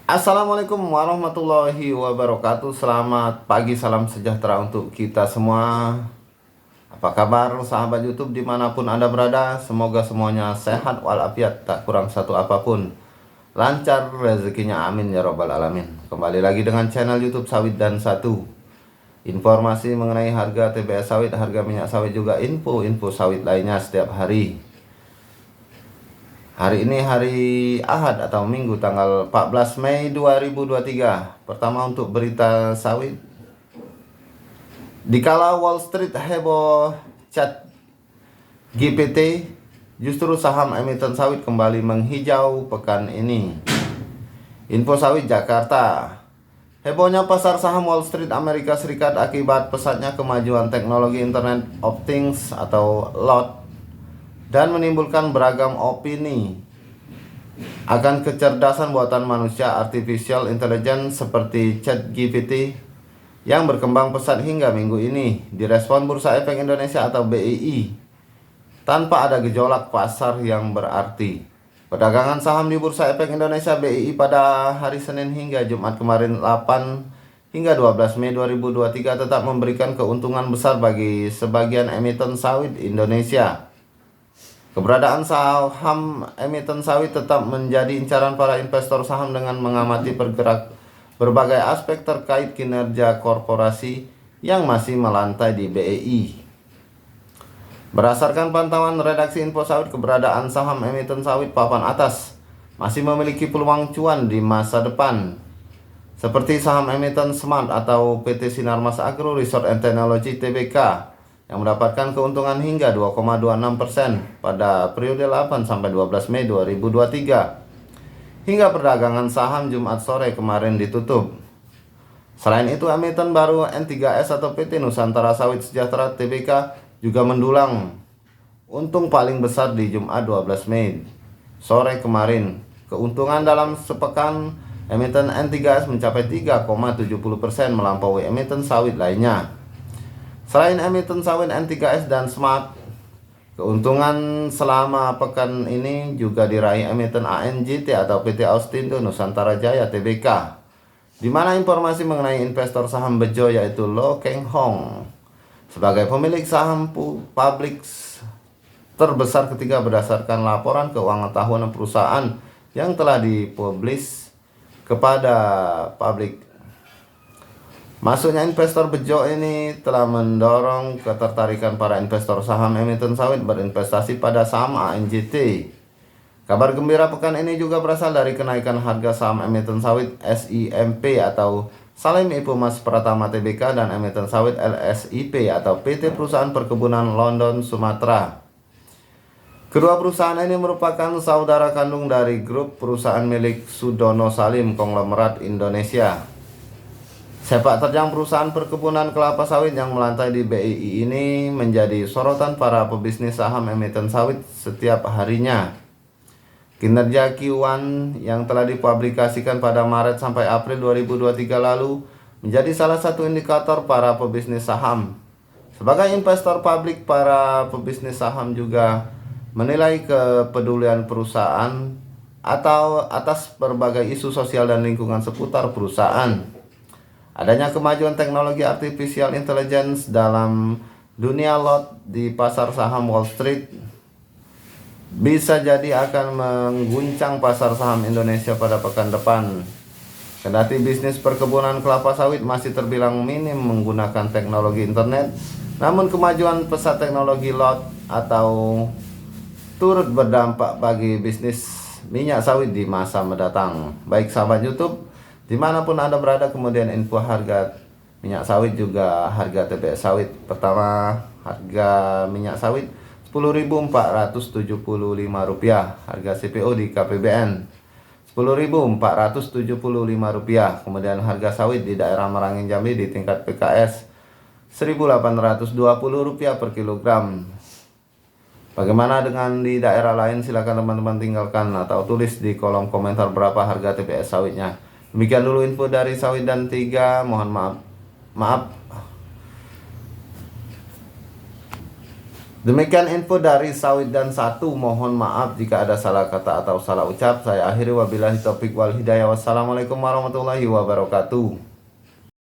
Assalamualaikum warahmatullahi wabarakatuh. Selamat pagi, salam sejahtera untuk kita semua. Apa kabar sahabat YouTube dimanapun Anda berada? Semoga semuanya sehat walafiat, tak kurang satu apapun. Lancar rezekinya, amin ya robbal alamin. Kembali lagi dengan channel YouTube Sawit dan Satu. Informasi mengenai harga TBS sawit, harga minyak sawit, juga info-info sawit lainnya setiap hari. Hari ini hari Ahad atau Minggu tanggal 14 Mei 2023. Pertama untuk berita sawit. Dikala Wall Street heboh Chat GPT, justru saham emiten sawit kembali menghijau pekan ini. Info sawit Jakarta. Hebohnya pasar saham Wall Street Amerika Serikat akibat pesatnya kemajuan teknologi Internet of Things atau LOT dan menimbulkan beragam opini akan kecerdasan buatan manusia artificial intelligence seperti ChatGPT yang berkembang pesat hingga minggu ini. Direspon Bursa Efek Indonesia atau BEI tanpa ada gejolak pasar yang berarti. Perdagangan saham di Bursa Efek Indonesia BEI pada hari Senin hingga Jumat kemarin 8 hingga 12 Mei 2023 tetap memberikan keuntungan besar bagi sebagian emiten sawit Indonesia. Keberadaan saham emiten sawit tetap menjadi incaran para investor saham dengan mengamati berbagai aspek terkait kinerja korporasi yang masih melantai di BEI. Berdasarkan pantauan redaksi Info Sawit, keberadaan saham emiten sawit papan atas masih memiliki peluang cuan di masa depan, seperti saham emiten Smart atau PT Sinarmas Agro Resource and Technology Tbk yang mendapatkan keuntungan hingga 2,26% pada periode 8 sampai 12 Mei 2023 hingga perdagangan saham Jumat sore kemarin ditutup. Selain itu, emiten baru N3S atau PT Nusantara Sawit Sejahtera Tbk juga mendulang untung paling besar di Jumat 12 Mei sore kemarin. Keuntungan dalam sepekan emiten N3S mencapai 3,70% melampaui emiten sawit lainnya. Selain emiten sawit N3S dan Smart, keuntungan selama pekan ini juga diraih emiten ANJT atau PT Austindo Nusantara Jaya Tbk, di mana informasi mengenai investor saham bejo yaitu Lo Keng Hong sebagai pemilik saham publik terbesar ketiga berdasarkan laporan keuangan tahunan perusahaan yang telah dipublis kepada publik. Masuknya investor bejo ini telah mendorong ketertarikan para investor saham emiten sawit berinvestasi pada saham ANJT. Kabar gembira pekan ini juga berasal dari kenaikan harga saham emiten sawit SIMP atau Salim Ipo Mas Pratama Tbk dan emiten sawit LSIP atau PT Perusahaan Perkebunan London Sumatera. Kedua perusahaan ini merupakan saudara kandung dari grup perusahaan milik Sudono Salim Konglomerat Indonesia. Sepak terjang perusahaan perkebunan kelapa sawit yang melantai di BEI ini menjadi sorotan para pebisnis saham emiten sawit setiap harinya. Kinerja Q1 yang telah dipublikasikan pada Maret sampai April 2023 lalu menjadi salah satu indikator para pebisnis saham. Sebagai investor publik, para pebisnis saham juga menilai kepedulian perusahaan atau atas berbagai isu sosial dan lingkungan seputar perusahaan. Adanya kemajuan teknologi artificial intelligence dalam dunia lot di pasar saham Wall Street bisa jadi akan mengguncang pasar saham Indonesia pada pekan depan. Kendati bisnis perkebunan kelapa sawit masih terbilang minim menggunakan teknologi internet, namun kemajuan pesat teknologi lot atau turut berdampak bagi bisnis minyak sawit di masa mendatang. Baik sahabat YouTube, dimanapun Anda berada, kemudian info harga minyak sawit juga harga TBS sawit. Pertama, harga minyak sawit Rp10.475, harga CPO di KPBN Rp10.475, kemudian harga sawit di daerah Merangin Jambi di tingkat PKS Rp1.820 per kilogram. Bagaimana dengan di daerah lain? Silakan teman-teman tinggalkan atau tulis di kolom komentar berapa harga TBS sawitnya. Demikian dulu info dari Sawit dan Tiga. Mohon maaf Demikian info dari Sawit dan Satu. Mohon maaf jika ada salah kata atau salah ucap. Saya akhiri wabillahi taufik wal hidayah. Wassalamualaikum warahmatullahi wabarakatuh.